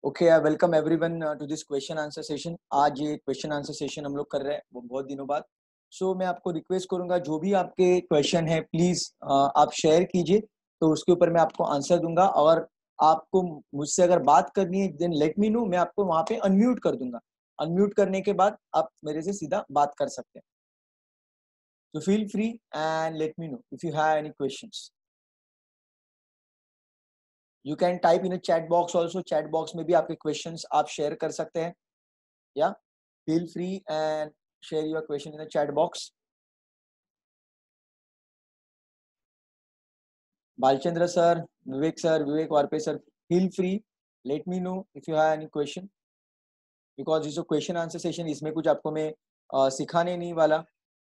Okay, I welcome everyone to this question answer session. आज ये question answer session हम लोग कर रहे हैं वो बहुत दिनों बाद। सो मैं आपको रिक्वेस्ट करूंगा, जो भी आपके क्वेश्चन है प्लीज आप शेयर कीजिए, तो उसके ऊपर मैं आपको आंसर दूंगा। और आपको मुझसे अगर बात करनी है देन लेट मी नो, मैं आपको वहां पे अनम्यूट कर दूंगा। अनम्यूट करने के बाद आप मेरे से सीधा बात कर सकते हैं। तो feel free and let me know if you have any questions. You can type in a chat box also. Chat box में भी आपके क्वेश्चंस आप शेयर कर सकते हैं। या feel free and share your question in the chat box. Balchandra sir, Vivek Warpe sir, feel free. Let me know if you have any question. Because this is a question answer session, इसमें कुछ आपको मैं सिखाने नहीं वाला।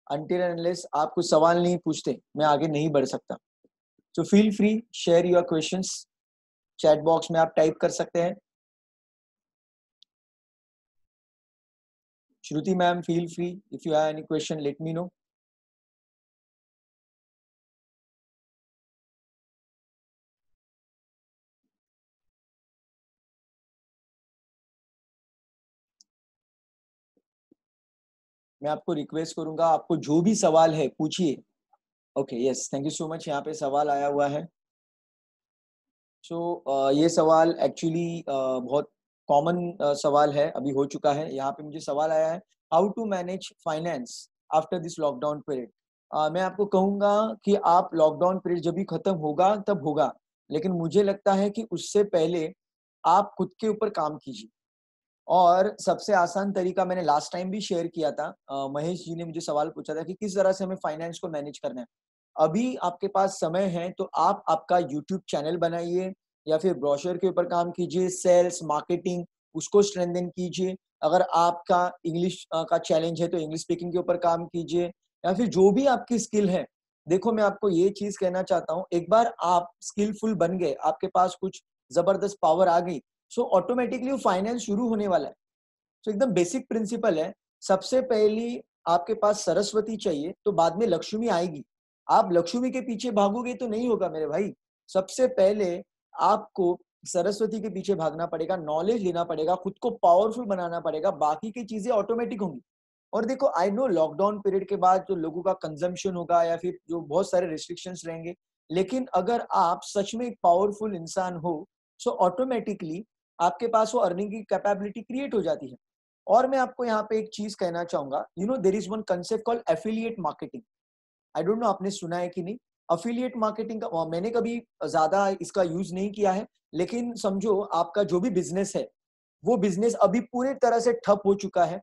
Until and unless आप कुछ सवाल नहीं पूछते, मैं आगे नहीं बढ़ सकता। So feel free, share your questions. Chat box में आप टाइप कर सकते हैं। श्रुति ma'am, feel free. If you have any question, let me know. मैं आपको रिक्वेस्ट करूंगा, आपको जो भी सवाल है पूछिए। Okay, yes, thank you so much. यहाँ पे सवाल आया हुआ है। सो ये सवाल एक्चुअली बहुत कॉमन सवाल है, अभी हो चुका है। यहाँ पे मुझे सवाल आया है, how to manage finance after this lockdown period. मैं आपको कहूँगा कि आप लॉकडाउन पीरियड जब भी खत्म होगा तब होगा, लेकिन मुझे लगता है कि उससे पहले आप खुद के ऊपर काम कीजिए। और सबसे आसान तरीका मैंने लास्ट टाइम भी शेयर किया था। महेश जी ने मुझे सवाल पूछा था कि किस तरह से हमें फाइनेंस को मैनेज करना है। अभी आपके पास समय है तो आप आपका यूट्यूब चैनल बनाइए, या फिर ब्रोशर के ऊपर काम कीजिए, सेल्स मार्केटिंग उसको स्ट्रेंथन कीजिए। अगर आपका इंग्लिश का चैलेंज है तो इंग्लिश स्पीकिंग के ऊपर काम कीजिए, या फिर जो भी आपकी स्किल है। देखो, मैं आपको ये चीज कहना चाहता हूँ, एक बार आप स्किलफुल बन गए, आपके पास कुछ जबरदस्त पावर आ गई, सो ऑटोमेटिकली वो फाइनेंस शुरू होने वाला है। तो एकदम बेसिक प्रिंसिपल है। सबसे पहली आपके पास सरस्वती चाहिए, तो बाद में लक्ष्मी आएगी। आप लक्ष्मी के पीछे भागोगे तो नहीं होगा मेरे भाई। सबसे पहले आपको सरस्वती के पीछे भागना पड़ेगा, नॉलेज लेना पड़ेगा, खुद को पावरफुल बनाना पड़ेगा, बाकी की चीजें ऑटोमेटिक होंगी। और देखो, आई नो लॉकडाउन पीरियड के बाद जो लोगों का कंजम्पशन होगा या फिर जो बहुत सारे रिस्ट्रिक्शंस रहेंगे, लेकिन अगर आप सच में एक पावरफुल इंसान हो, सो ऑटोमेटिकली आपके पास वो अर्निंग की कैपेबिलिटी क्रिएट हो जाती है। और मैं आपको यहाँ पे एक चीज कहना चाहूंगा, there is one concept called affiliate marketing. I don't know आपने सुना है कि नहीं। अफिलिएट मार्केटिंग का मैंने कभी ज्यादा इसका यूज नहीं किया है, लेकिन समझो आपका जो भी बिजनेस है, वो बिजनेस अभी पूरी तरह से ठप हो चुका है,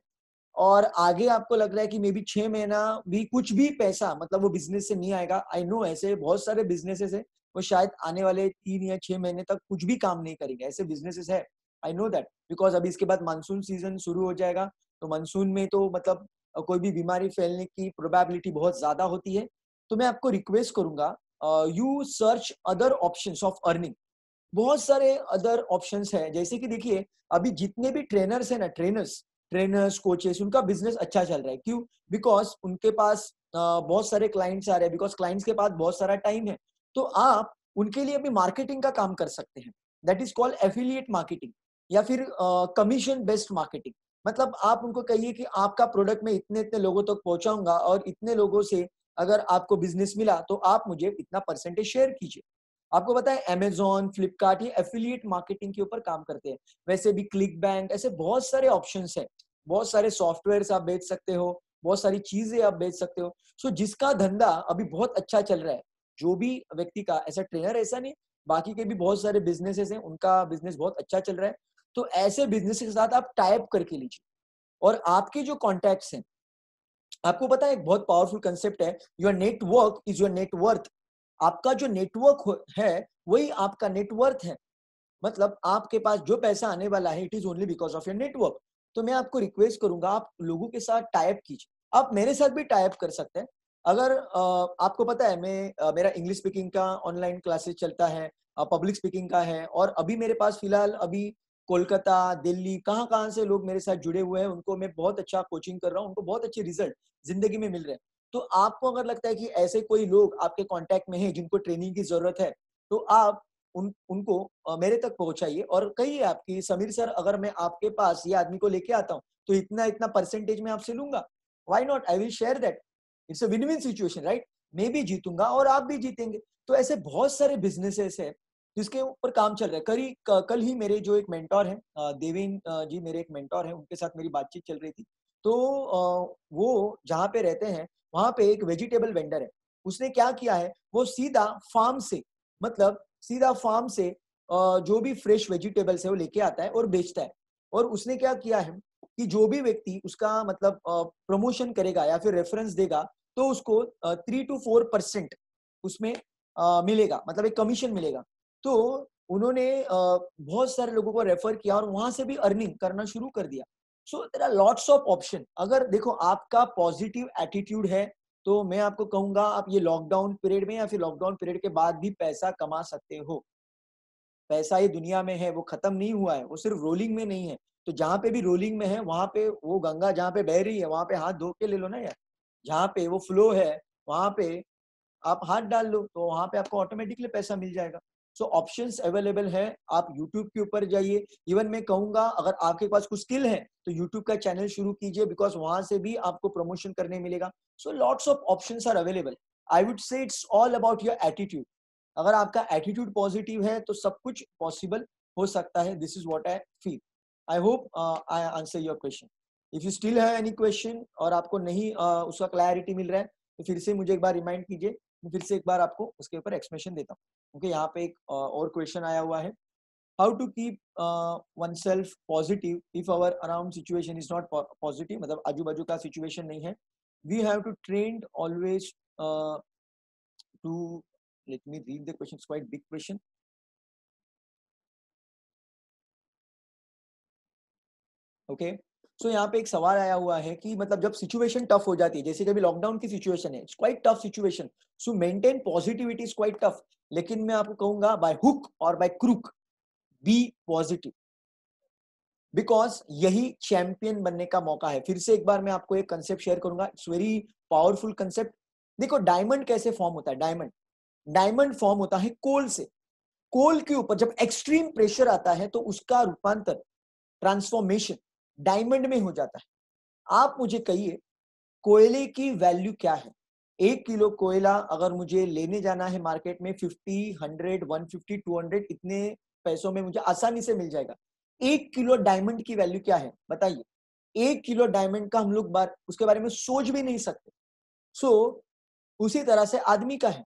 और आगे आपको लग रहा है कि मे बी 6 महीना भी कुछ भी पैसा मतलब वो बिजनेस से नहीं आएगा। आई नो ऐसे बहुत सारे बिजनेसेस है, वो शायद आने वाले 3 या 6 महीने तक कुछ भी काम नहीं करेंगे, ऐसे बिजनेसेस है। आई नो दैट, बिकॉज अभी इसके बाद मानसून सीजन शुरू हो जाएगा। तो मानसून में तो मतलब कोई भी बीमारी फैलने की प्रोबेबिलिटी बहुत ज्यादा होती है। तो मैं आपको रिक्वेस्ट करूंगा, you search other options of earning. बहुत सारे अदर ऑप्शंस हैं, जैसे कि देखिए, अभी जितने भी ट्रेनर्स हैं ना, ट्रेनर्स कोचेस, उनका बिजनेस अच्छा चल रहा है। क्यों? बिकॉज उनके पास बहुत सारे क्लाइंट्स आ रहे हैं, बिकॉज क्लाइंट्स के पास बहुत सारा टाइम है। तो आप उनके लिए भी मार्केटिंग का काम कर सकते हैं। That is called affiliate marketing, या फिर कमीशन बेस्ड मार्केटिंग। मतलब आप उनको कहिए कि आपका प्रोडक्ट मैं इतने इतने लोगों तक पहुंचाऊंगा, और इतने लोगों से अगर आपको बिजनेस मिला तो आप मुझे इतना परसेंटेज शेयर कीजिए। आपको पता है अमेजॉन, फ्लिपकार्ट, ये एफिलिएट मार्केटिंग के ऊपर काम करते हैं। वैसे भी क्लिक बैंक, ऐसे बहुत सारे ऑप्शंस है, बहुत सारे सॉफ्टवेयर आप बेच सकते हो, बहुत सारी चीजें आप बेच सकते हो। सो जिसका धंधा अभी बहुत अच्छा चल रहा है, जो भी व्यक्ति का, ऐसा ट्रेनर ऐसा नहीं, बाकी के भी बहुत सारे बिजनेसेस हैं, उनका बिजनेस बहुत अच्छा चल रहा है। तो ऐसे बिजनेस के साथ आप टाइप करके लीजिए। और आपके जो कॉन्टैक्ट्स हैं, आपको पता है एक बहुत पावरफुल कंसेप्ट है, your network is your net worth. आपका जो नेटवर्क है वही आपका नेटवर्थ है। मतलब आपके पास जो पैसा आने वाला है, it is only because of your network. तो मैं आपको रिक्वेस्ट करूंगा, आप लोगों के साथ टाइप कीजिए। आप मेरे साथ भी टाइप कर सकते हैं। अगर आपको पता है, मेरा इंग्लिश स्पीकिंग का ऑनलाइन क्लासेस चलता है, पब्लिक स्पीकिंग का है, और अभी मेरे पास फिलहाल अभी कोलकाता, दिल्ली, कहाँ कहाँ से लोग मेरे साथ जुड़े हुए हैं, उनको मैं बहुत अच्छा कोचिंग कर रहा हूँ, उनको बहुत अच्छे रिजल्ट जिंदगी में मिल रहे हैं। तो आपको अगर लगता है कि ऐसे कोई लोग आपके कांटेक्ट में हैं जिनको ट्रेनिंग की जरूरत है, तो आप उनको मेरे तक पहुंचाइए और कहिए आपकी समीर सर, अगर मैं आपके पास ये आदमी को लेके आता हूँ तो इतना इतना परसेंटेज मैं आपसे लूंगा, why not, I will share that, it's a win win situation, right? मैं भी जीतूंगा और आप भी जीतेंगे। तो ऐसे बहुत सारे बिजनेसेस है जिसके ऊपर काम चल रहा है। कल ही मेरे जो एक मेंटोर है, देवेन जी मेरे एक मेंटोर है, उनके साथ मेरी बातचीत चल रही थी। तो वो जहाँ पे रहते हैं वहां पे एक वेजिटेबल वेंडर है। उसने क्या किया है, वो सीधा फार्म से, मतलब सीधा फार्म से जो भी फ्रेश वेजिटेबल्स है वो लेके आता है और बेचता है। और उसने क्या किया है कि जो भी व्यक्ति उसका मतलब प्रमोशन करेगा या फिर रेफरेंस देगा तो उसको 3 to 4% उसमें मिलेगा, मतलब एक कमीशन मिलेगा। तो उन्होंने बहुत सारे लोगों को रेफर किया और वहां से भी अर्निंग करना शुरू कर दिया। So there are lots of option. अगर देखो आपका पॉजिटिव एटीट्यूड है तो मैं आपको कहूंगा आप ये लॉकडाउन पीरियड में या फिर लॉकडाउन पीरियड के बाद भी पैसा कमा सकते हो। पैसा ये दुनिया में है, वो खत्म नहीं हुआ है, वो सिर्फ रोलिंग में नहीं है। तो जहाँ पे भी रोलिंग में है वहां पे वो गंगा जहाँ पे बह रही है वहां पे हाथ धो के ले लो ना यार। जहाँ पे वो फ्लो है वहां पे आप हाथ डाल लो तो वहां पे आपको ऑटोमेटिकली पैसा मिल जाएगा। सो ऑप्शंस अवेलेबल है। आप यूट्यूब के ऊपर जाइए। इवन मैं कहूंगा अगर आपके पास कुछ स्किल है तो यूट्यूब का चैनल शुरू कीजिए, बिकॉज वहां से भी आपको प्रमोशन करने मिलेगा। So lots of options are available. I would say it's all about your attitude. अगर आपका एटीट्यूड पॉजिटिव है तो सब कुछ पॉसिबल हो सकता है। This is what I feel. I hope I answer your question. If you still have any question और आपको नहीं उसका क्लैरिटी मिल रहा है तो फिर से मुझे एक बार रिमाइंड कीजिए, मैं फिर से एक बार आपको उसके ऊपर एक्सप्लेनेशन देता हूँ। क्योंकि यहाँ पे एक और क्वेश्चन आया हुआ है, how to keep oneself positive if our around situation is not positive, मतलब आजू बाजू का सिचुएशन नहीं है। We have to train always to, let me read the question, it's quite big question. Okay, so यहाँ पे एक सवाल आया हुआ है कि मतलब जब सिचुएशन टफ हो जाती है, जैसे कभी लॉकडाउन की सिचुएशन है, it's quite tough situation, so maintain positivity is quite tough. लेकिन मैं आपको कहूंगा बाय हुक और by crook be positive, because यही चैंपियन बनने का मौका है। फिर से एक बार मैं आपको एक कंसेप्ट शेयर करूंगा, इट्स वेरी पावरफुल कंसेप्ट। देखो डायमंड कैसे फॉर्म होता है, डायमंड डायमंड फॉर्म होता है कोल से। कोल के ऊपर जब एक्सट्रीम प्रेशर आता है तो उसका रूपांतर, ट्रांसफॉर्मेशन डायमंड में हो जाता है। आप मुझे कहिए कोयले की वैल्यू क्या है? 1 किलो कोयला अगर मुझे लेने जाना है मार्केट में 50, 100, 150, 200 इतने पैसों में मुझे आसानी से मिल जाएगा। 1 किलो डायमंड की वैल्यू क्या है बताइए? 1 किलो डायमंड का हम लोग बार उसके बारे में सोच भी नहीं सकते। सो उसी तरह से आदमी का है।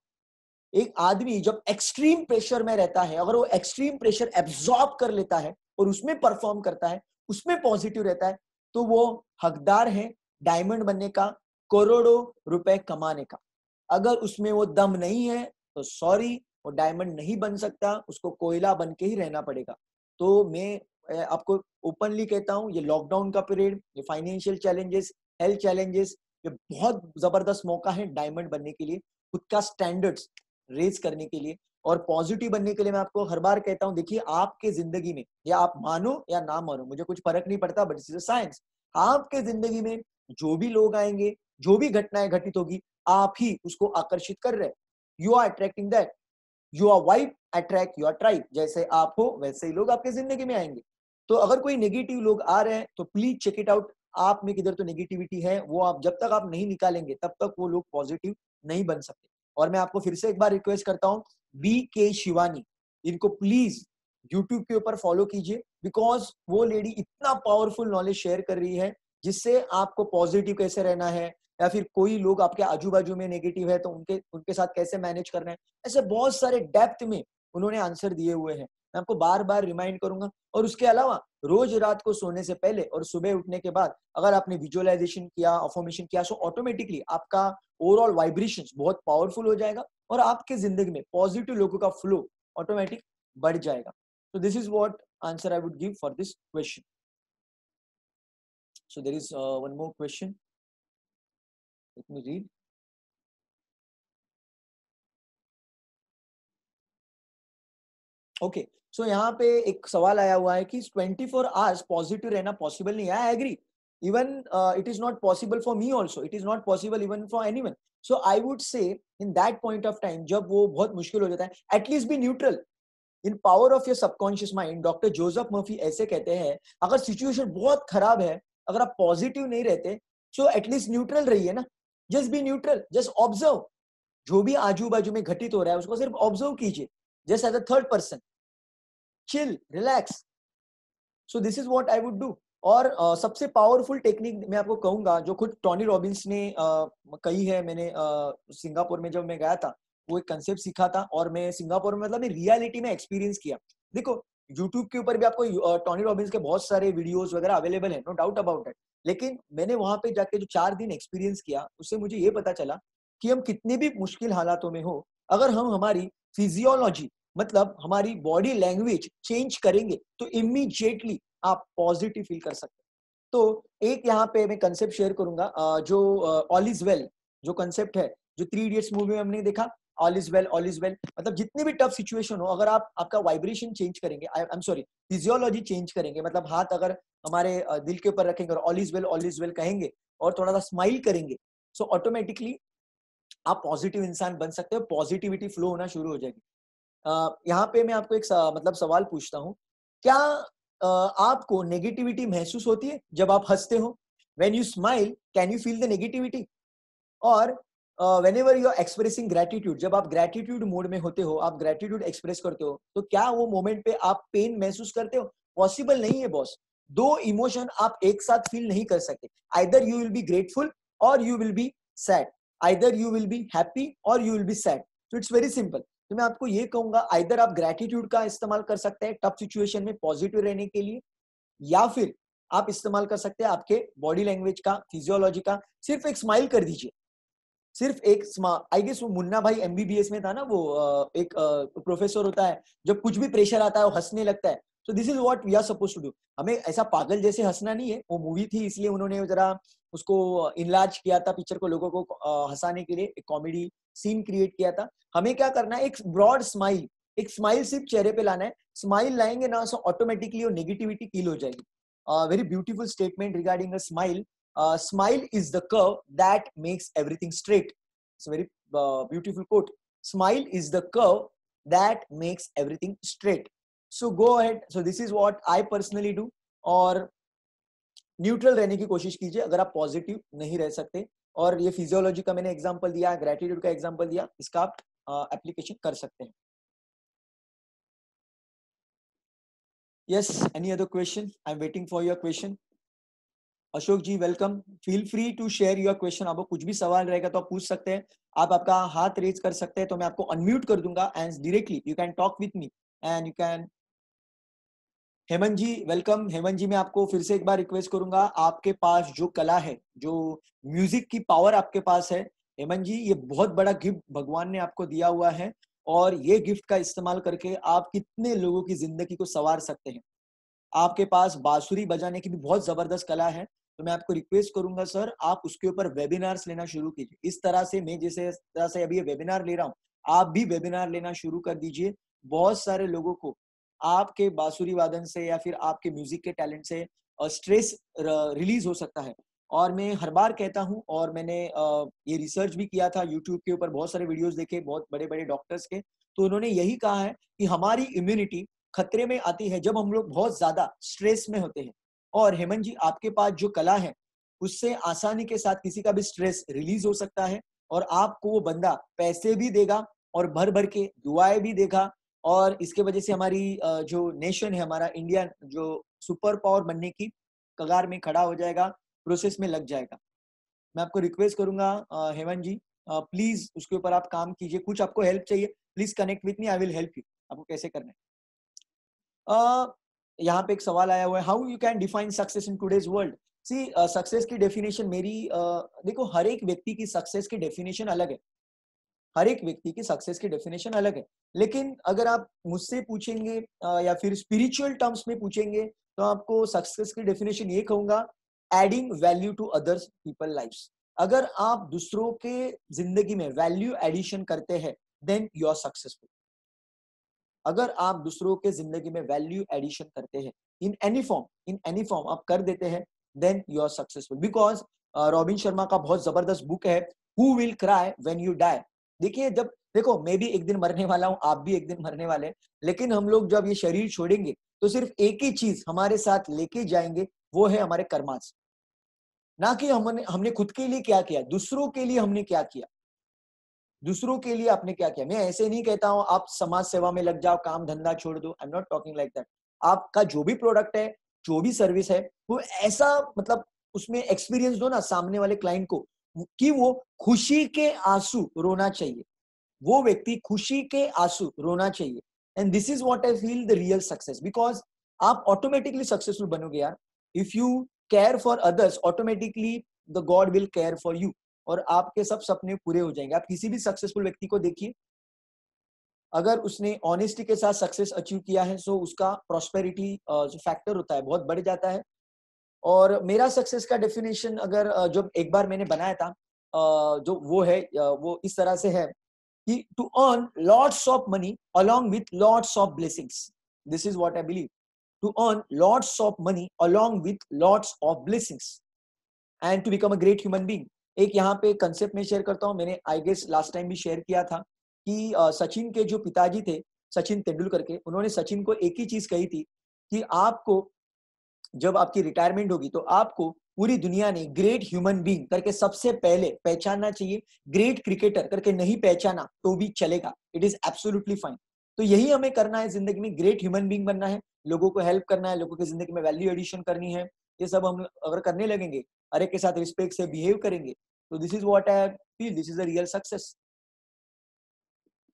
एक आदमी जब एक्सट्रीम प्रेशर में रहता है, अगर वो एक्सट्रीम प्रेशर एब्सॉर्ब कर लेता है और उसमें परफॉर्म करता है, उसमें पॉजिटिव रहता है, तो वो हकदार है डायमंड बनने का, करोड़ों रुपए कमाने का। अगर उसमें वो दम नहीं है तो सॉरी, वो डायमंड नहीं बन सकता, उसको कोयला बन के ही रहना पड़ेगा। तो मैं आपको ओपनली कहता हूं, ये लॉकडाउन का पीरियड, ये फाइनेंशियल चैलेंजेस, हेल्थ चैलेंजेस, ये बहुत जबरदस्त मौका है डायमंड बनने के लिए, खुद का स्टैंडर्ड्स रेज करने के लिए और पॉजिटिव बनने के लिए। मैं आपको हर बार कहता हूं, देखिए आपके जिंदगी में, या आप मानो या ना मानो मुझे कुछ फर्क नहीं पड़ता, बट इट इज साइंस, आपके जिंदगी में जो भी लोग आएंगे, जो भी घटनाएं घटित होगी, आप ही उसको आकर्षित कर रहे हैं। You are attracting that, your vibe attract your tribe. जैसे आप हो वैसे ही लोग आपके जिंदगी में आएंगे। तो अगर कोई नेगेटिव लोग आ रहे हैं तो प्लीज चेक इट आउट, आप में किधर तो नेगेटिविटी है, वो आप जब तक आप नहीं निकालेंगे तब तक वो लोग पॉजिटिव नहीं बन सकते। और मैं आपको फिर से एक बार रिक्वेस्ट करता हूँ, बी के शिवानी, इनको प्लीज यूट्यूब के ऊपर फॉलो कीजिए, बिकॉज वो लेडी इतना पावरफुल नॉलेज शेयर कर रही है जिससे आपको पॉजिटिव कैसे रहना है, या फिर कोई लोग आपके आजू बाजू में नेगेटिव है तो उनके उनके साथ कैसे मैनेज करना है, ऐसे बहुत सारे डेप्थ में उन्होंने आंसर दिए हुए हैं। मैं आपको बार बार रिमाइंड करूंगा। और उसके अलावा रोज रात को सोने से पहले और सुबह उठने के बाद अगर आपने विजुअलाइजेशन किया, अफर्मेशन किया, सो ऑटोमेटिकली आपका ओवरऑल वाइब्रेशन बहुत पावरफुल हो जाएगा और आपके जिंदगी में पॉजिटिव लोगों का फ्लो ऑटोमेटिक बढ़ जाएगा। तो this is what answer I would give for this question. So there is one more question, let me read. Okay, so यहाँ पे एक सवाल आया हुआ है कि 24 आवर्स पॉजिटिव रहना पॉसिबल नहीं है। I agree, even it is not possible for me also, it is not possible even for anyone. So I would say in that point of time जब वो बहुत मुश्किल हो जाता है, at least be neutral. In power of your subconscious mind doctor Joseph Murphy ऐसे कहते हैं, अगर सिचुएशन बहुत खराब है, अगर आप पॉजिटिव नहीं रहते, सो एटलीस्ट न्यूट्रल रहिए ना, just be neutral, just observe, जो भी आजू बाजू में घटित हो रहा है उसको सिर्फ ऑब्जर्व कीजिए, just as a third person, chill, relax. So this is what I would do. और सबसे पावरफुल टेक्निक मैं आपको कहूंगा जो खुद टोनी रॉबिन्स ने कही है, मैंने सिंगापुर में जब मैं गया था वो एक कंसेप्ट सीखा था, और मैं सिंगापुर में मतलब रियलिटी में एक्सपीरियंस किया। देखो यूट्यूब के ऊपर भी आपको टोनी रॉबिन्स के बहुत सारे वीडियोस वगैरह अवेलेबल है, नो डाउट अबाउट इट, लेकिन मैंने वहां पे जाके जो 4 दिन एक्सपीरियंस किया उससे मुझे ये पता चला कि हम कितने भी मुश्किल हालातों में हो, अगर हम हमारी फिजियोलॉजी मतलब हमारी बॉडी लैंग्वेज चेंज करेंगे तो इमीडिएटली आप पॉजिटिव फील कर सकते हैं। तो एक यहाँ पे मैं कंसेप्ट शेयर करूंगा, जो ऑल इज वेल जो कंसेप्ट है, जो 3 इडियट्स मूवी में हमने देखा, all is well, all is well, मतलब जितनी भी टफ सिचुएशन हो, अगर आप आपका वाइब्रेशन चेंज करेंगे, I am sorry, physiology change करेंगे, मतलब हाथ अगर हमारे दिल के ऊपर रखेंगे और ऑल इज वेल कहेंगे और थोड़ा सा स्माइल करेंगे, सो ऑटोमेटिकली आप पॉजिटिव इंसान बन सकते हो, पॉजिटिविटी फ्लो होना शुरू हो जाएगी। यहाँ पे मैं आपको एक मतलब सवाल पूछता हूँ, क्या आपको नेगेटिविटी महसूस होती है जब आप हंसते हो? When you smile can you feel the negativity? और whenever you are expressing gratitude, जब आप ग्रेटिट्यूड मोड में होते हो, आप ग्रेटिट्यूड एक्सप्रेस करते हो, तो क्या वो मोमेंट पे आप पेन महसूस करते हो? पॉसिबल नहीं है बॉस, दो इमोशन आप एक साथ फील नहीं कर सकते। Either you will be grateful और you will be sad, either you will be happy और यू विल बी सैड। तो इट्स वेरी सिंपल। तो मैं आपको ये कहूंगा, आइदर आप ग्रेटिट्यूड का इस्तेमाल कर सकते हैं टफ सिचुएशन में पॉजिटिव रहने के लिए, या फिर आप इस्तेमाल कर सकते हैं आपके बॉडी लैंग्वेज का, फिजियोलॉजी का। सिर्फ एक स्माइल कर दीजिए, सिर्फ एक आई गेस वो मुन्ना भाई एमबीबीएस में था ना, वो एक प्रोफेसर होता है, जब कुछ भी प्रेशर आता है वो हंसने लगता है। So this is what we are suppose to do. हमें ऐसा पागल जैसे हंसना नहीं है, वो मूवी थी इसलिए उन्होंने जरा उसको इनलार्ज किया था, पिक्चर को, लोगों को हंसाने के लिए एक कॉमेडी सीन क्रिएट किया था। हमें क्या करना है, एक ब्रॉड स्माइल, एक स्माइल सिर्फ चेहरे पे लाना है। स्माइल लाएंगे ना, सो ऑटोमेटिकली वो नेगेटिविटी किल हो जाएगी। Very beautiful statement regarding a smile. Smile is the curve that makes everything straight. It's a very beautiful quote. Smile is the curve that makes everything straight. So go ahead. So this is what I personally do. और neutral रहने की कोशिश कीजिए अगर आप positive नहीं रह सकते। और ये फिजियोलॉजी का मैंने एग्जांपल दिया, ग्रेटिट्यूड का एग्जांपल दिया, इसका आप एप्लीकेशन कर सकते हैं। Yes, any other question? I'm waiting for your question. Ashok ji welcome, feel free to share your question. आपको कुछ भी सवाल रहेगा तो आप पूछ सकते हैं, आप आपका हाथ रेज कर सकते हैं, तो मैं आपको अनम्यूट कर दूंगा and directly you can talk with me and you can. Hemant ji welcome. Hemant ji मैं आपको फिर से एक बार रिक्वेस्ट करूंगा, आपके पास जो कला है, जो म्यूजिक की पावर आपके पास है, हेमंत जी ये बहुत बड़ा गिफ्ट भगवान ने आपको दिया हुआ है, और ये गिफ्ट का इस्तेमाल करके आप कितने लोगों की जिंदगी को संवार सकते हैं। आपके पास बांसुरी बजाने की भी बहुत जबरदस्त कला है, तो मैं आपको रिक्वेस्ट करूंगा सर, आप उसके ऊपर वेबिनार्स लेना शुरू कीजिए। इस तरह से मैं जिस तरह से अभी ये वेबिनार ले रहा हूँ, आप भी वेबिनार लेना शुरू कर दीजिए। बहुत सारे लोगों को आपके बांसुरी वादन से या फिर आपके म्यूजिक के टैलेंट से स्ट्रेस रिलीज हो सकता है। और मैं हर बार कहता हूँ, और मैंने ये रिसर्च भी किया था यूट्यूब के ऊपर, बहुत सारे वीडियोस देखे बहुत बड़े बड़े डॉक्टर्स के, तो उन्होंने यही कहा है कि हमारी इम्यूनिटी खतरे में आती है जब हम लोग बहुत ज्यादा स्ट्रेस में होते हैं। और हेमंत जी आपके पास जो कला है, उससे आसानी के साथ किसी का भी स्ट्रेस रिलीज हो सकता है, और आपको वो बंदा पैसे भी देगा और भर भर के दुआएं भी देगा, और इसके वजह से हमारी जो नेशन है, हमारा इंडिया, जो सुपर पावर बनने की कगार में खड़ा हो जाएगा, प्रोसेस में लग जाएगा। मैं आपको रिक्वेस्ट करूंगा हेमंत जी, प्लीज उसके ऊपर आप काम कीजिए। कुछ आपको हेल्प चाहिए, please connect with me, I will help you. आपको कैसे करना है। यहाँ पे एक सवाल आया हुआ है, how you can define success in today's world. See success की डेफिनेशन मेरी देखो, हर एक व्यक्ति की सक्सेस की डेफिनेशन अलग है, हर एक व्यक्ति की सक्सेस की डेफिनेशन अलग है। लेकिन अगर आप मुझसे पूछेंगे या फिर स्पिरिचुअल टर्म्स में पूछेंगे, तो आपको सक्सेस की डेफिनेशन ये कहूंगा, adding value to others people lives. अगर आप दूसरों के जिंदगी में वैल्यू एडिशन करते हैं, देन यू आर सक्सेसफुल। अगर आप दूसरों के जिंदगी में वैल्यू एडिशन करते हैं इन एनी फॉर्म आप कर देते हैं, then you are successful. Because Robin Sharma का बहुत जबरदस्त बुक है, who will cry when you die. देखिए, जब देखो मैं भी एक दिन मरने वाला हूँ, आप भी एक दिन मरने वाले हैं, लेकिन हम लोग जब ये शरीर छोड़ेंगे तो सिर्फ एक ही चीज हमारे साथ लेके जाएंगे, वो है हमारे कर्मास। ना कि हमने हमने खुद के लिए क्या किया, दूसरों के लिए हमने क्या किया, दूसरों के लिए आपने क्या किया। मैं ऐसे नहीं कहता हूं आप समाज सेवा में लग जाओ, काम धंधा छोड़ दो, आई am not talking like that. आपका जो भी प्रोडक्ट है, जो भी सर्विस है, वो ऐसा मतलब उसमें एक्सपीरियंस दो ना सामने वाले क्लाइंट को, कि वो खुशी के आंसू रोना चाहिए, वो व्यक्ति खुशी के आंसू रोना चाहिए। And this is what I feel the real success, because आप ऑटोमेटिकली सक्सेसफुल बनोगे यार। If you care for others, automatically the God will care for you, और आपके सब सपने पूरे हो जाएंगे। आप किसी भी सक्सेसफुल व्यक्ति को देखिए, अगर उसने ऑनेस्टी के साथ सक्सेस अचीव किया है, सो उसका प्रॉस्पेरिटी जो फैक्टर होता है बहुत बढ़ जाता है। और मेरा सक्सेस का डेफिनेशन अगर जो एक बार मैंने बनाया था, जो वो है वो इस तरह से है कि to earn lots of money along with lots of blessings. This is what I believe. To earn lots of money along with lots of blessings and to become a great human being. एक यहाँ पे concept में share करता हूँ, मैंने I guess last time भी share किया था कि सचिन के जो पिताजी थे, सचिन तेंदुलकर के, उन्होंने सचिन को एक ही चीज कही थी कि आपको जब आपकी रिटायरमेंट होगी तो आपको पूरी दुनिया ने ग्रेट ह्यूमन बीइंग करके सबसे पहले पहचानना चाहिए, ग्रेट क्रिकेटर करके नहीं पहचाना तो भी चलेगा, इट इज एब्सोल्युटली फाइन। तो यही हमें करना है जिंदगी में, ग्रेट ह्यूमन बीइंग बनना है, लोगों को हेल्प करना है, लोगों की जिंदगी में वैल्यू एडिशन करनी है। ये सब हम अगर करने लगेंगे, हर एक के साथ रिस्पेक्ट से बिहेव करेंगे, तो this is what I feel, this is a real success.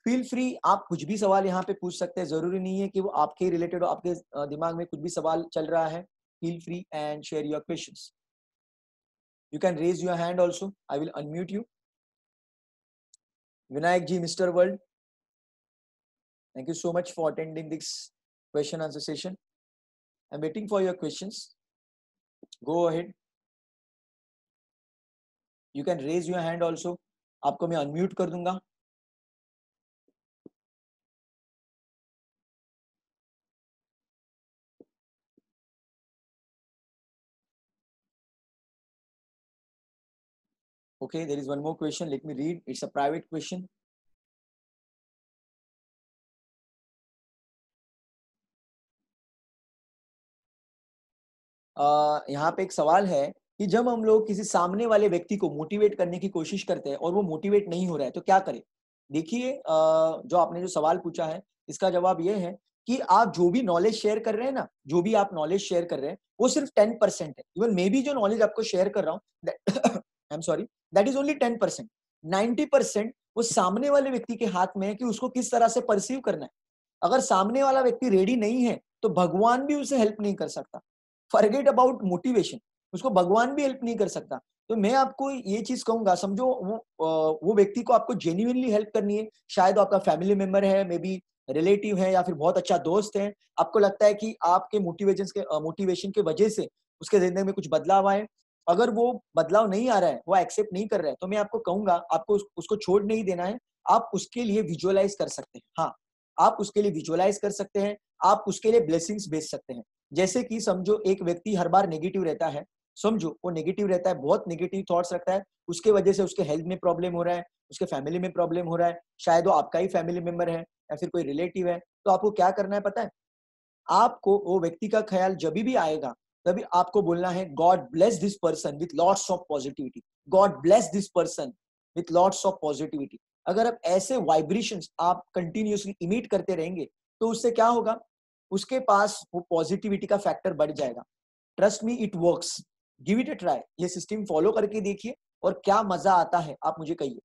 Feel free, आप कुछ भी सवाल यहाँ पे पूछ सकते हैं, जरूरी नहीं है कि वो आपके रिलेटेड हो, आपके दिमाग में कुछ भी सवाल चल रहा है, feel free and share your questions. You can raise your hand also, I will unmute you. Vinayak ji, Mr. World, thank you so much for attending this question answer session. I'm waiting for your questions. Go ahead. You can raise your hand also. आपको मैं unmute कर दूंगा. Okay, there is one more question. Let me read. It's a private question. यहाँ पे एक सवाल है कि जब हम लोग किसी सामने वाले व्यक्ति को मोटिवेट करने की कोशिश करते हैं और वो मोटिवेट नहीं हो रहा है तो क्या करें। देखिए, जो आपने जो सवाल पूछा है इसका जवाब ये है कि आप जो भी नॉलेज शेयर कर रहे हैं ना, जो भी आप नॉलेज शेयर कर रहे हैं वो सिर्फ 10% है। इवन मे भी जो नॉलेज आपको शेयर कर रहा हूँ I am sorry, that is only 10%। 90% वो सामने वाले व्यक्ति के हाथ में है कि उसको किस तरह से परसीव करना है। अगर सामने वाला व्यक्ति रेडी नहीं है तो भगवान भी उसे हेल्प नहीं कर सकता। फॉरगेट अबाउट मोटिवेशन, उसको भगवान भी हेल्प नहीं कर सकता। तो मैं आपको ये चीज कहूंगा, समझो वो व्यक्ति को आपको जेन्युइनली हेल्प करनी है, शायद वो आपका फैमिली मेंबर है, मे बी रिलेटिव है, या फिर बहुत अच्छा दोस्त है। आपको लगता है कि आपके मोटिवेशन के वजह से उसके जिंदगी में कुछ बदलाव आए। अगर वो बदलाव नहीं आ रहा है, वो एक्सेप्ट नहीं कर रहा है, तो मैं आपको कहूंगा आपको उसको छोड़ नहीं देना है। आप उसके लिए विजुअलाइज कर सकते हैं। हाँ, आप उसके लिए विजुअलाइज कर सकते हैं, आप उसके लिए ब्लेसिंग्स भेज सकते हैं। जैसे कि समझो एक व्यक्ति हर बार नेगेटिव रहता है, समझो वो नेगेटिव रहता है, बहुत नेगेटिव थॉट्स रखता है, उसके वजह से उसके हेल्थ में प्रॉब्लम हो रहा है, उसके फैमिली में प्रॉब्लम हो रहा है, शायद वो आपका ही फैमिली मेंबर है या फिर कोई रिलेटिव है। तो आपको क्या करना है पता है, आपको वो व्यक्ति का ख्याल जब भी आएगा तभी आपको बोलना है, God bless this person with lots of positivity, God bless this person with lots of positivity. अगर आप ऐसे वाइब्रेशंस आप कंटिन्यूअसली इमिट करते रहेंगे तो उससे क्या होगा, उसके पास वो पॉजिटिविटी का फैक्टर बढ़ जाएगा। Trust me, it works, give it a try. ये सिस्टम फॉलो करके देखिए और क्या मजा आता है आप मुझे कहिए।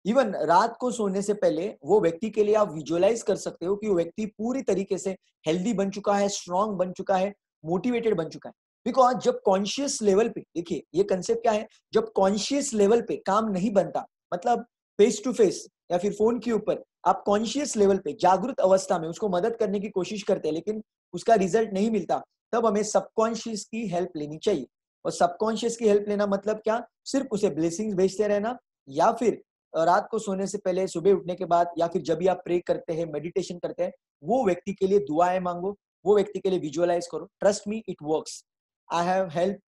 इवन रात को सोने से पहले वो व्यक्ति के लिए आप विजुअलाइज कर सकते हो कि वो व्यक्ति पूरी तरीके से हेल्दी बन चुका है, स्ट्रांग बन चुका है, मोटिवेटेड बन चुका है। बिकॉज जब कॉन्शियस लेवल पे, देखिए ये कंसेप्ट क्या है, जब कॉन्शियस लेवल पे काम नहीं बनता, मतलब फेस टू फेस या फिर फोन के ऊपर आप कॉन्शियस लेवल पे जागृत अवस्था में उसको मदद करने की कोशिश करते हैं लेकिन उसका रिजल्ट नहीं मिलता, तब हमें सबकॉन्शियस की हेल्प लेनी चाहिए। और सबकॉन्शियस की हेल्प लेना मतलब क्या, सिर्फ उसे ब्लेसिंग्स भेजते रहना, या फिर रात को सोने से पहले, सुबह उठने के बाद, या फिर जब भी आप प्रे करते हैं, मेडिटेशन करते हैं, वो व्यक्ति के लिए दुआएं मांगो, वो व्यक्ति के लिए विजुअलाइज करो। Trust me, it works. I have help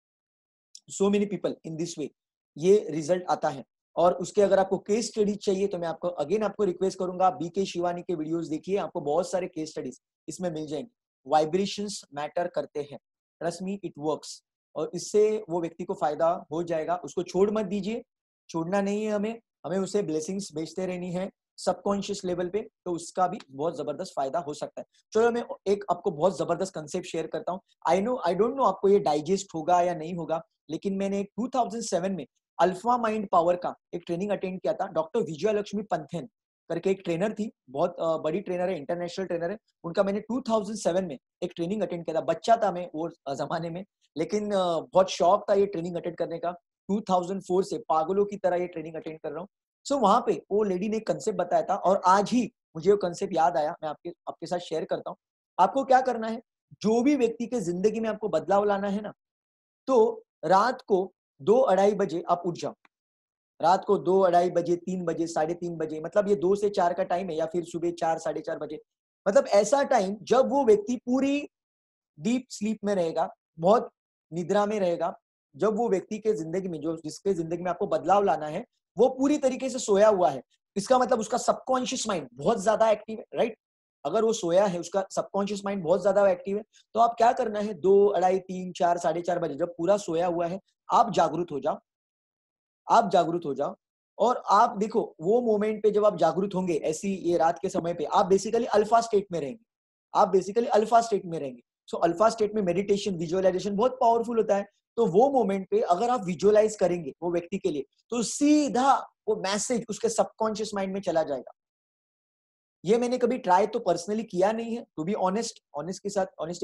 so many people in this way. ये रिजल्ट आता है। और उसके अगर आपको केस स्टडीज चाहिए तो मैं आपको अगेन आपको रिक्वेस्ट करूंगा, बीके शिवानी के वीडियोस देखिए, आपको बहुत सारे केस स्टडीज इसमें मिल जाएंगे। वाइब्रेशंस मैटर करते हैं, ट्रस्ट मी इट वर्क्स, और इससे वो व्यक्ति को फायदा हो जाएगा। उसको छोड़ मत दीजिए, छोड़ना नहीं है हमें, हमें उसे ब्लेसिंग्स भेजते रहनी है सबकॉन्शियस लेवल पे, तो उसका भी बहुत जबरदस्त फायदा हो सकता है। चलो मैं एक आपको बहुत जबरदस्त कंसेप्ट शेयर करता हूँ। आई डोंट नो आपको ये डाइजेस्ट होगा या नहीं होगा, लेकिन मैंने 2007 में अल्फा माइंड पावर का एक ट्रेनिंग अटेंड किया था। डॉक्टर विजय लक्ष्मी पंथेन करके एक ट्रेनर थी, बहुत बड़ी ट्रेनर है, इंटरनेशनल ट्रेनर है। उनका मैंने 2007 में एक ट्रेनिंग अटेंड किया था। बच्चा था मैं वो जमाने में, लेकिन बहुत शौक था ये ट्रेनिंग अटेंड करने का। 2004 से पागलों की तरह ये ट्रेनिंग अटेंड कर रहा हूँ। सो वहां पे वो लेडी ने कंसेप्ट बताया था, और आज ही मुझे वो कंसेप्ट याद आया, मैं आपके साथ शेयर करता हूँ। आपको क्या करना है, जो भी व्यक्ति के जिंदगी में आपको बदलाव लाना है ना, तो रात को 2-2:30 बजे आप उठ जाओ। रात को 2-2:30 बजे, 3 बजे, 3:30 बजे, मतलब ये 2 से 4 का टाइम है, या फिर सुबह 4-4:30 बजे, मतलब ऐसा टाइम जब वो व्यक्ति पूरी डीप स्लीप में रहेगा, बहुत निद्रा में रहेगा। जब वो व्यक्ति के जिंदगी में, जो जिसके जिंदगी में आपको बदलाव लाना है, वो पूरी तरीके से सोया हुआ है। इसका मतलब उसका सबकॉन्शियस माइंड बहुत ज्यादा एक्टिव है, राइट? अगर वो सोया है, उसका सबकॉन्शियस माइंड बहुत ज्यादा एक्टिव है, तो आप क्या करना है, 2-2:30, 3, 4, 4:30 बजे जब पूरा सोया हुआ है, आप जागरूक हो जाओ। आप जागरूक हो जाओ, और आप देखो वो मोमेंट पे जब आप जागरूक होंगे, ऐसी ये रात के समय पे, आप बेसिकली अल्फा स्टेट में रहेंगे। आप बेसिकली अल्फा स्टेट में रहेंगे। सो अल्फा स्टेट में मेडिटेशन, विजुअलाइजेशन बहुत पावरफुल होता है। तो वो मोमेंट पे अगर आप विजुअलाइज करेंगे वो व्यक्ति के लिए, तो सीधा वो मैसेज उसके सबकॉन्शियस माइंड में चला जाएगा। ये मैंने कभी ट्राई तो पर्सनली किया नहीं है, टू बी ऑनेस्टी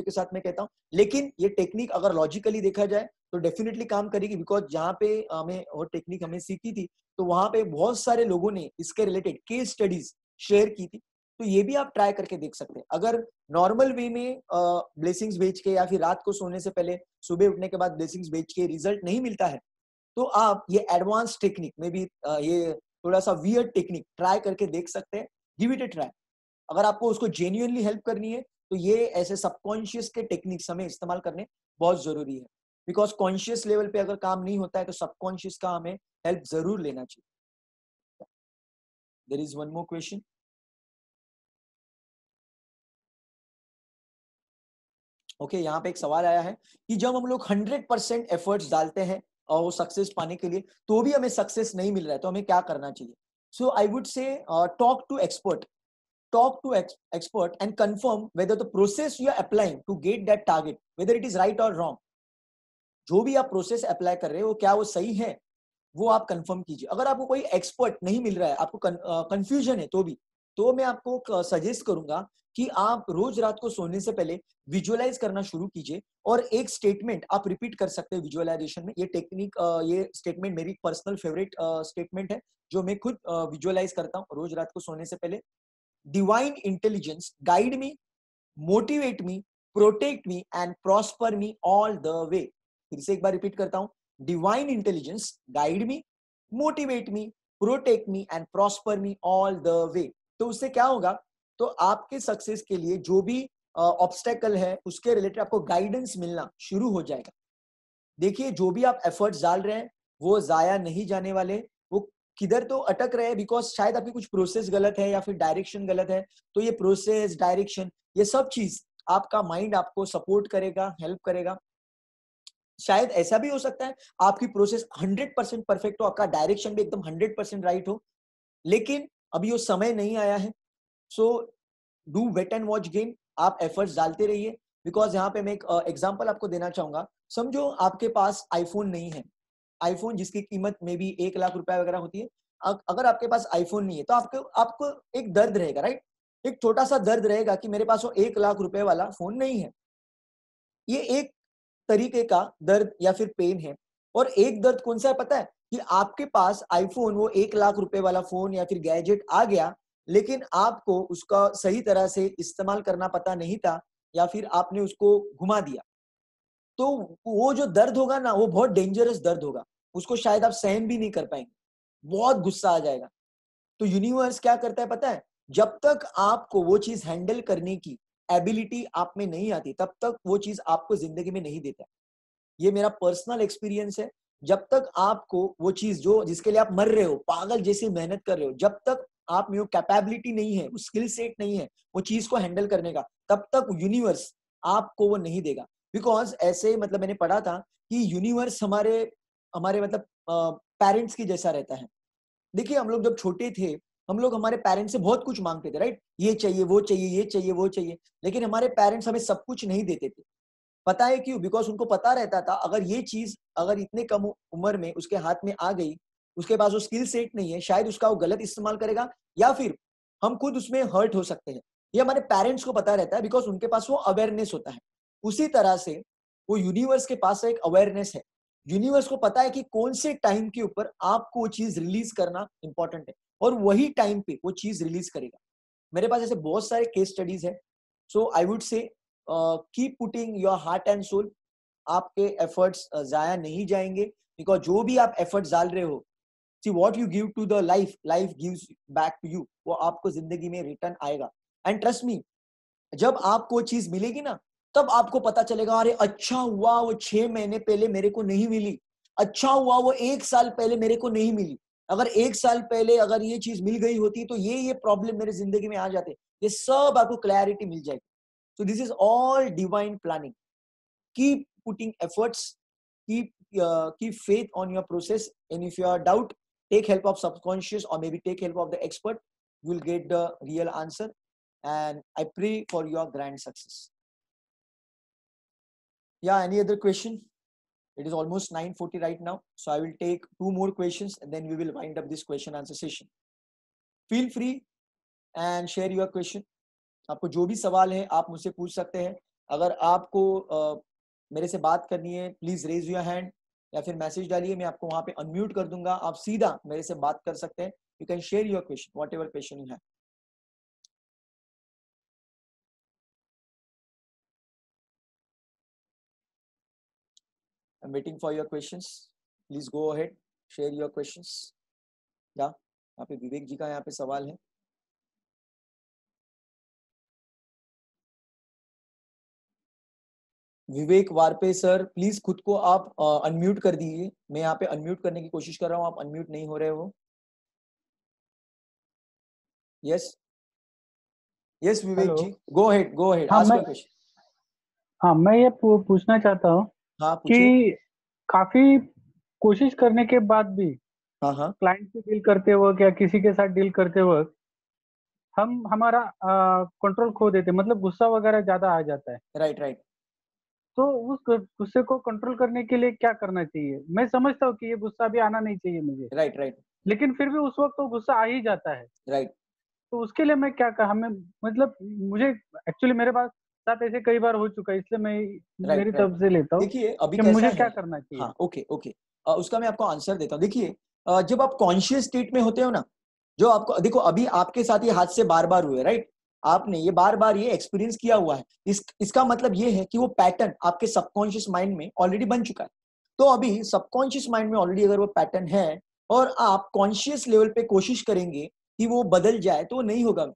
के साथ मैं कहता हूँ, लेकिन ये टेक्निक अगर लॉजिकली देखा जाए तो डेफिनेटली काम करेगी। बिकॉज जहाँ पे हमें वो टेक्निक हमें सीखी थी, तो वहां पे बहुत सारे लोगों ने इसके रिलेटेड केस स्टडीज शेयर की थी। तो ये भी आप ट्राई करके देख सकते हैं। अगर नॉर्मल वे में ब्लेसिंग्स भेज के, या फिर रात को सोने से पहले सुबह उठने के बाद ब्लेसिंग्स भेज के रिजल्ट नहीं मिलता है, तो आप ये एडवांस टेक्निक में भी, ये थोड़ा सा वियर्ड टेक्निक ट्राई करके देख सकते हैं। Give it A try. अगर आपको उसको जेन्युइनली हेल्प करनी है, तो ये ऐसे सबकॉन्शियस के टेक्निक्स हमें इस्तेमाल करने बहुत जरूरी है। बिकॉज कॉन्शियस लेवल पे अगर काम नहीं होता है, तो सबकॉन्शियस का हमें हेल्प जरूर लेना चाहिए। There is one more question. Okay, यहाँ पे एक सवाल आया है कि जब हम लोग 100% एफर्ट्स डालते हैं और वो सक्सेस पाने के लिए, तो भी हमें सक्सेस नहीं मिल रहा है, तो हमें क्या करना चाहिए? So I would say talk to expert, expert and confirm whether the process you are applying to get that target, whether it is right or wrong. जो भी आप प्रोसेस अप्लाई कर रहे हो, क्या वो सही है, वो आप कंफर्म कीजिए। अगर आपको कोई एक्सपर्ट नहीं मिल रहा है, आपको कंफ्यूजन है, तो मैं आपको सजेस्ट करूंगा कि आप रोज रात को सोने से पहले विजुअलाइज करना शुरू कीजिए, और एक स्टेटमेंट आप रिपीट कर सकते हैं विजुअलाइजेशन में। ये टेक्निक, ये स्टेटमेंट मेरी पर्सनल फेवरेट स्टेटमेंट है, जो मैं खुद विजुअलाइज करता हूँ रोज रात को सोने से पहले। Divine intelligence guide me, motivate me, protect me and prosper me all the way. फिर से एक बार रिपीट करता हूं, divine intelligence guide me, motivate me, protect me and prosper me all the way. तो उससे क्या होगा, तो आपके सक्सेस के लिए जो भी ऑब्स्टेकल है, उसके रिलेटेड आपको गाइडेंस मिलना शुरू हो जाएगा। देखिए, जो भी आप एफर्ट्स डाल रहे हैं, वो जाया नहीं जाने वाले। वो किधर तो अटक रहे हैं, बिकॉज शायद आपकी कुछ प्रोसेस गलत है या फिर डायरेक्शन गलत है। तो ये प्रोसेस, डायरेक्शन, ये सब चीज आपका माइंड आपको सपोर्ट करेगा, हेल्प करेगा। शायद ऐसा भी हो सकता है आपकी प्रोसेस 100% परफेक्ट हो, आपका डायरेक्शन भी एकदम 100% राइट हो, लेकिन अभी वो समय नहीं आया है। So do wait and watch game. आप एफर्ट्स डालते रहिए। बिकॉज यहाँ पे मैं एक एग्जांपल आपको देना चाहूंगा। समझो आपके पास आईफोन नहीं है, आईफोन जिसकी कीमत में भी 1 लाख रुपए वगैरह होती है। अगर आपके पास आईफोन नहीं है, तो आपको आपको एक दर्द रहेगा, राइट? एक छोटा सा दर्द रहेगा कि मेरे पास वो 1 लाख रुपए वाला फोन नहीं है। ये एक तरीके का दर्द या फिर पेन है। और एक दर्द कौन सा है पता है? कि आपके पास आईफोन, वो 1 लाख रुपए वाला फोन या फिर गैजेट आ गया, लेकिन आपको उसका सही तरह से इस्तेमाल करना पता नहीं था, या फिर आपने उसको घुमा दिया। तो वो जो दर्द होगा ना, वो बहुत डेंजरस दर्द होगा। उसको शायद आप सहन भी नहीं कर पाएंगे, बहुत गुस्सा आ जाएगा। तो यूनिवर्स क्या करता है पता है? जब तक आपको वो चीज हैंडल करने की एबिलिटी आप में नहीं आती, तब तक वो चीज आपको जिंदगी में नहीं देता। ये मेरा पर्सनल एक्सपीरियंस है। जब तक आपको वो चीज जो जिसके लिए आप मर रहे हो, पागल जैसी मेहनत कर रहे हो, जब तक आप में वो कैपेबिलिटी नहीं है, वो स्किल सेट नहीं है वो चीज को हैंडल करने का, तब तक यूनिवर्स आपको वो नहीं देगा। बिकॉज ऐसे मतलब मैंने पढ़ा था कि यूनिवर्स हमारे हमारे मतलब पेरेंट्स की जैसा रहता है। देखिए हम लोग जब छोटे थे, हम लोग हमारे पेरेंट्स से बहुत कुछ मांगते थे, राइट? ये चाहिए, वो चाहिए, ये चाहिए, वो चाहिए, लेकिन हमारे पेरेंट्स हमें सब कुछ नहीं देते थे। पता है क्यों? बिकॉज उनको पता रहता था अगर ये चीज अगर इतने कम उम्र में उसके हाथ में आ गई, उसके पास वो स्किल सेट नहीं है, शायद उसका वो गलत इस्तेमाल करेगा या फिर हम खुद उसमें हर्ट हो सकते हैं। ये हमारे पेरेंट्स को पता रहता है बिकॉज उनके पास वो अवेयरनेस होता है। उसी तरह से वो यूनिवर्स के पास एक अवेयरनेस है। यूनिवर्स को पता है कि कौन से टाइम के ऊपर आपको वो चीज रिलीज करना इंपॉर्टेंट है और वही टाइम पे वो चीज रिलीज करेगा। मेरे पास ऐसे बहुत सारे केस स्टडीज है। So I would say keep putting your heart and soul. आपके एफर्ट्स जाया नहीं जाएंगे, बिकॉज जो भी आप एफर्ट्स डाल रहे हो, see what you give to the life, life gives back to you. वो आपको जिंदगी में रिटर्न आएगा। एंड ट्रस्ट मी, जब आपको वो चीज मिलेगी ना, तब आपको पता चलेगा अरे अच्छा हुआ वो 6 महीने पहले मेरे को नहीं मिली, अच्छा हुआ वो 1 साल पहले मेरे को नहीं मिली। अगर 1 साल पहले अगर ये चीज मिल गई होती तो ये प्रॉब्लम मेरे जिंदगी में आ जाते। ये सब आपको क्लैरिटी मिल जाएगी। सो this is all divine planning. Keep putting efforts, keep faith on your process, and if you are doubt, take help of subconscious or maybe take help of the expert. You will get the real answer, and I pray for your grand success. Yeah, any other question? It is almost 9:40 right now, so I will take 2 more questions and then we will wind up this question answer session. Feel free and share your question. आपको जो भी सवाल है आप मुझसे पूछ सकते हैं। अगर आपको मेरे से बात करनी है, प्लीज रेज योर हैंड या फिर मैसेज डालिए, मैं आपको वहां पे अनम्यूट कर दूंगा, आप सीधा मेरे से बात कर सकते हैं। You can share your question, what ever question you have. I am waiting for your questions. Please go ahead, share your questions. या यहाँ पे विवेक जी का यहाँ पे सवाल है। विवेक वारपे सर, प्लीज खुद को आप अनम्यूट कर दीजिए। मैं यहाँ पे अनम्यूट करने की कोशिश कर रहा हूँ, आप अनम्यूट नहीं हो रहे हो। यस यस विवेक हेलो। जी, गो अहेड, गो अहेड, हाँ आस्क मैं योर क्वेश्चन। हाँ मैं ये पूछना चाहता हूँ हाँ पूछिए। कि काफी कोशिश करने के बाद भी हाँ हाँ, क्लाइंट से डील करते वक्त या किसी के साथ डील करते वक्त हम हमारा कंट्रोल खो देते, मतलब गुस्सा वगैरह ज्यादा आ जाता है। राइट राइट तो उस गुस्से को कंट्रोल करने के लिए क्या करना चाहिए? मैं समझता हूँ कि ये गुस्सा भी आना नहीं चाहिए मुझे, राइट राइट लेकिन फिर भी उस वक्त तो गुस्सा आ ही जाता है। राइट तो उसके लिए मैं क्या कहा मैं मतलब मुझे एक्चुअली मेरे पास साथ ऐसे कई बार हो चुका है, इसलिए मैं राइट मेरी राइट। तरफ से लेता हूँ देखिए अभी कि कैसा मुझे है। क्या करना चाहिए। हाँ ओके ओके, उसका मैं आपको आंसर देता हूँ। देखिए जब आप कॉन्शियस स्टेट में होते हो ना, जो आपको देखो अभी आपके साथ ये हादसे बार बार हुए, राइट? आपने ये बार बार ये एक्सपीरियंस किया हुआ है। इसका मतलब ये है कि वो पैटर्न आपके सबकॉन्शियस माइंड में ऑलरेडी बन चुका है। तो अभी सबकॉन्शियस माइंड में ऑलरेडी अगर वो पैटर्न है और आप कॉन्शियस लेवल पे कोशिश करेंगे कि वो बदल जाए, तो वो नहीं होगा।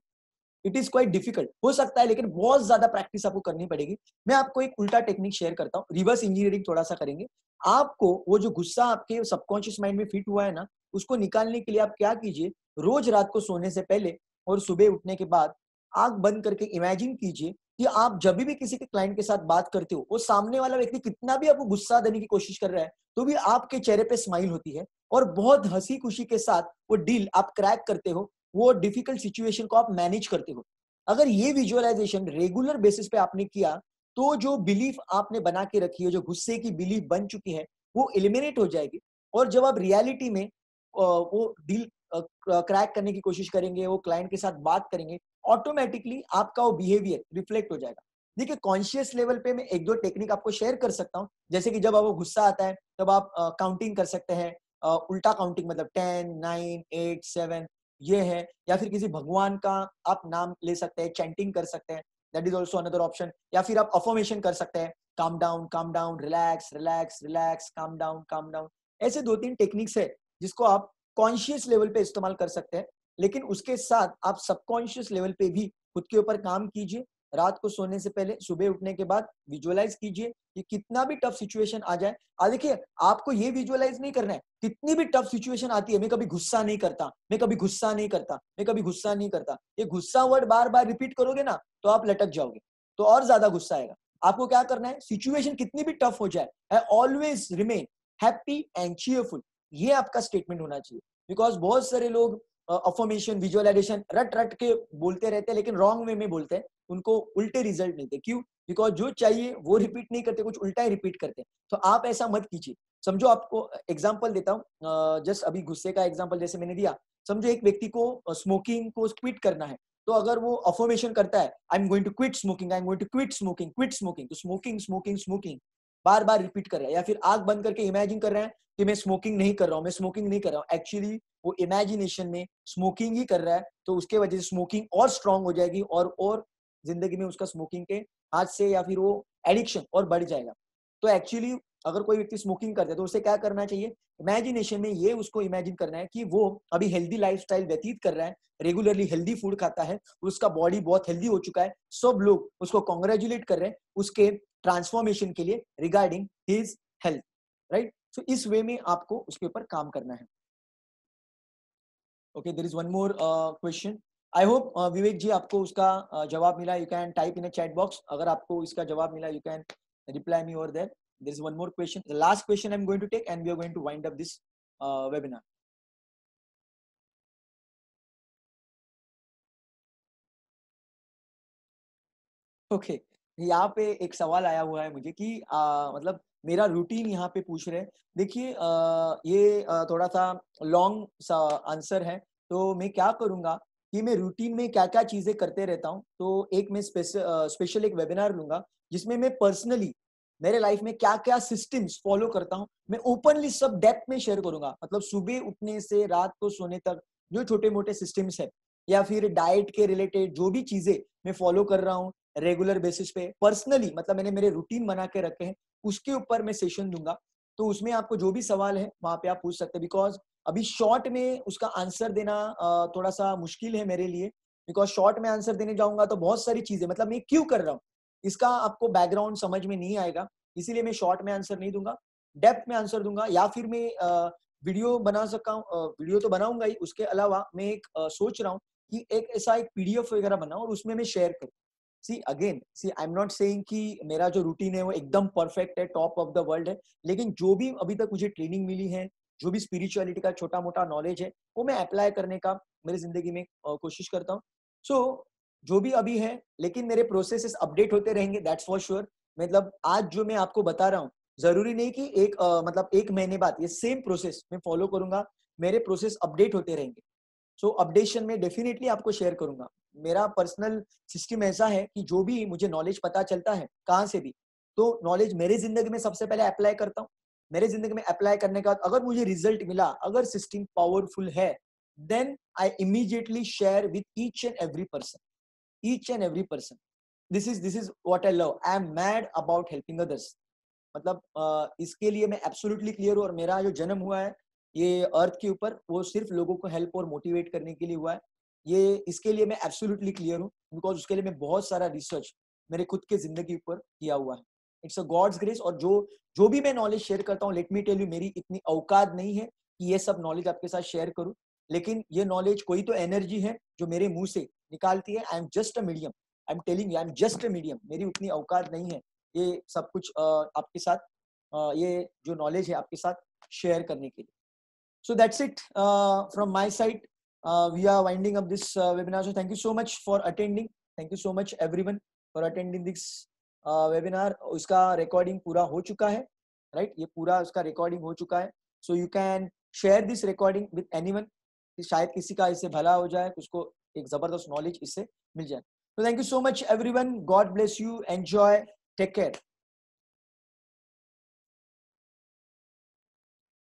इट इज क्वाइट डिफिकल्ट, हो सकता है लेकिन बहुत ज्यादा प्रैक्टिस आपको करनी पड़ेगी। मैं आपको एक उल्टा टेक्निक शेयर करता हूँ, रिवर्स इंजीनियरिंग थोड़ा सा करेंगे। आपको वो जो गुस्सा आपके सबकॉन्शियस माइंड में फिट हुआ है ना, उसको निकालने के लिए आप क्या कीजिए, रोज रात को सोने से पहले और सुबह उठने के बाद आंख बंद करके इमेजिन कीजिए कि आप जब भी किसी के क्लाइंट के साथ बात करते हो, वो सामने वाला व्यक्ति कितना भी आपको गुस्सा देने की कोशिश कर रहा है, तो भी आपके चेहरे पे स्माइल होती है और बहुत हंसी खुशी के साथ वो डील आप क्रैक करते हो, वो डिफिकल्ट सिचुएशन को आप मैनेज करते हो। अगर ये विजुअलाइजेशन रेगुलर बेसिस पे आपने किया, तो जो बिलीफ आपने बना के रखी है, जो गुस्से की बिलीफ बन चुकी है, वो एलिमिनेट हो जाएगी। और जब आप रियलिटी में वो डील क्रैक करने की कोशिश करेंगे, वो क्लाइंट के साथ बात करेंगे, ऑटोमेटिकली आपका वो बिहेवियर रिफ्लेक्ट हो जाएगा। देखिए कॉन्शियस लेवल पे मैं एक दो टेक्निक आपको शेयर कर सकता हूँ। जैसे कि जब आपको गुस्सा आता है तब आप काउंटिंग कर सकते हैं, उल्टा काउंटिंग, मतलब 10 9 8 7 ये है, या फिर किसी भगवान का आप नाम ले सकते हैं, चैंटिंग कर सकते हैं, that is also another option. या फिर आप अफर्मेशन कर सकते हैं, calm down, relax relax relax, calm down calm down. ऐसे 2-3 टेक्निक्स है जिसको आप कॉन्शियस लेवल पे इस्तेमाल कर सकते हैं। लेकिन उसके साथ आप सबकॉन्शियस लेवल पे भी खुद के ऊपर काम कीजिए रात को सोने से पहले सुबह उठने के बाद विजुअलाइज कीजिए कि कितना भी टफ सिचुएशन आ जाए। देखिए, आपको ये विजुअलाइज नहीं करना है कितनी भी टफ सिचुएशन आती है मैं कभी गुस्सा नहीं करता, मैं कभी गुस्सा नहीं करता, मैं कभी गुस्सा नहीं करता। ये गुस्सा वर्ड बार बार रिपीट करोगे ना तो आप लटक जाओगे, तो और ज्यादा गुस्सा आएगा। आपको क्या करना है, सिचुएशन कितनी भी टफ हो जाए, I always remain happy and cheerful, ये आपका स्टेटमेंट होना चाहिए। बिकॉज बहुत सारे लोग अफर्मेशन विजुअलाइजेशन रट रट के बोलते रहते हैं, लेकिन रॉन्ग वे में बोलते हैं, उनको उल्टे रिजल्ट मिलते। क्यों? बिकॉज जो चाहिए वो रिपीट नहीं करते, कुछ उल्टा ही रिपीट करते हैं। तो आप ऐसा मत कीजिए। समझो, आपको एग्जांपल देता हूँ, जस्ट अभी गुस्से का एग्जांपल जैसे मैंने दिया। समझो एक व्यक्ति को स्मोकिंग को क्विट करना है, तो अगर वो अफर्मेशन करता है I am going to quit smoking, I am going to quit smoking, quit smoking, तो स्मोकिंग स्मोकिंग स्मोकिंग बार बार रिपीट कर रहा है, या फिर आंख बंद करके इमेजिन कर रहा है कि मैं स्मोकिंग नहीं कर रहा हूँ, मैं स्मोकिंग नहीं कर रहा हूँ। एक्चुअली वो इमेजिनेशन में स्मोकिंग ही कर रहा है, तो उसके वजह से स्मोकिंग और स्ट्रांग हो जाएगी और जिंदगी में उसका स्मोकिंग के हाथ से या फिर वो एडिक्शन और बढ़ जाएगा। तो एक्चुअली अगर कोई व्यक्ति स्मोकिंग करता है तो उसे क्या करना चाहिए, इमेजिनेशन में ये उसको इमेजिन करना है कि वो अभी हेल्दी लाइफस्टाइल व्यतीत कर रहा है, रेगुलरली हेल्दी फूड खाता है, उसका बॉडी बहुत हेल्दी हो चुका है, सब लोग उसको कॉन्ग्रेचुलेट कर रहे हैं उसके ट्रांसफॉर्मेशन के लिए regarding his health, right. So इस वे में आपको उसके ऊपर काम करना है। Okay, there is one more question. I hope Vivek ji आपको उसका जवाब मिला। You can type in a chat box, अगर आपको इसका जवाब मिला you can reply me over there. There is one more question, the last question I'm going to take, and we are going to wind up this webinar. Okay, यहाँ पे एक सवाल आया हुआ है मुझे कि मतलब मेरा रूटीन यहाँ पे पूछ रहे हैं। देखिए, ये थोड़ा सा लॉन्ग सा आंसर है, तो मैं क्या करूँगा कि मैं रूटीन में क्या क्या चीज़ें करते रहता हूँ, तो एक मैं स्पेशल एक वेबिनार लूंगा जिसमें मैं पर्सनली मेरे लाइफ में क्या क्या सिस्टम्स फॉलो करता हूँ, मैं ओपनली सब डेप्थ में शेयर करूंगा। मतलब सुबह उठने से रात को सोने तक जो छोटे मोटे सिस्टम्स है, या फिर डाइट के रिलेटेड जो भी चीजें मैं फॉलो कर रहा हूँ रेगुलर बेसिस पे पर्सनली, मतलब मैंने मेरे रूटीन बना के रखे हैं, उसके ऊपर मैं सेशन दूंगा। तो उसमें आपको जो भी सवाल है वहां पे आप पूछ सकते हैं। बिकॉज अभी शॉर्ट में उसका आंसर देना थोड़ा सा मुश्किल है मेरे लिए, बिकॉज शॉर्ट में आंसर देने जाऊंगा तो बहुत सारी चीजें, मतलब मैं क्यों कर रहा हूँ इसका आपको बैकग्राउंड समझ में नहीं आएगा, इसीलिए मैं शॉर्ट में आंसर नहीं दूंगा, डेप्थ में आंसर दूंगा। या फिर मैं वीडियो बना सकता हूँ, वीडियो तो बनाऊंगा ही, उसके अलावा मैं एक सोच रहा हूँ कि एक ऐसा एक पीडीएफ वगैरह बनाऊं और उसमें मैं शेयर करूं। See again, see I am not saying कि मेरा जो रूटीन है वो एकदम परफेक्ट है, टॉप ऑफ द वर्ल्ड है, लेकिन जो भी अभी तक मुझे ट्रेनिंग मिली है, जो भी स्पिरिचुअलिटी का छोटा मोटा नॉलेज है, वो मैं अप्लाई करने का मेरी जिंदगी में कोशिश करता हूँ। सो जो भी अभी है, लेकिन मेरे प्रोसेसेस अपडेट होते रहेंगे, दैट्स फॉर श्योर। मतलब आज जो मैं आपको बता रहा हूँ, जरूरी नहीं कि एक मतलब एक महीने बाद ये सेम प्रोसेस मैं फॉलो करूंगा, मेरे प्रोसेस अपडेट होते रहेंगे। सो अपडेशन में डेफिनेटली आपको शेयर करूंगा। मेरा पर्सनल सिस्टम ऐसा है कि जो भी मुझे नॉलेज पता चलता है कहाँ से भी, तो नॉलेज मेरे जिंदगी में सबसे पहले अप्लाई करता हूँ। मेरे जिंदगी में अप्लाई करने के बाद अगर मुझे रिजल्ट मिला, अगर सिस्टम पावरफुल है, then I immediately share with each and every person, each and every person. This is what I love, I am mad about helping others. मतलब इसके लिए मैं एब्सोल्युटली क्लियर हूँ, और मेरा जो जन्म हुआ है ये अर्थ के ऊपर, वो सिर्फ लोगों को हेल्प और मोटिवेट करने के लिए हुआ है। ये इसके लिए मैं एब्सोल्युटली क्लियर हूँ, बिकॉज उसके लिए मैं बहुत सारा रिसर्च मेरे खुद के जिंदगी पर किया हुआ है। It's a God's grace. और जो भी मैं नॉलेज शेयर करता हूँ, लेट मी टेल यू, मेरी इतनी औकात नहीं है कि ये सब नॉलेज आपके साथ शेयर करूँ, लेकिन ये नॉलेज कोई तो एनर्जी है जो मेरे मुंह से निकालती है। I am just a medium, I am telling you, I am just a medium. मेरी उतनी औकात नहीं है ये सब कुछ आपके साथ ये जो नॉलेज है आपके साथ शेयर करने के लिए। So that's it from my side. We are winding up this webinar. So thank you so much for attending. Thank you so much everyone for attending this webinar. उसका recording पूरा हो चुका है, right? ये पूरा उसका recording हो चुका है. So you can share this recording with anyone. कि शायद किसी का इससे भला हो जाए, उसको एक जबरदस्त नॉलेज इससे मिल जाए. So thank you so much everyone. God bless you. Enjoy. Take care.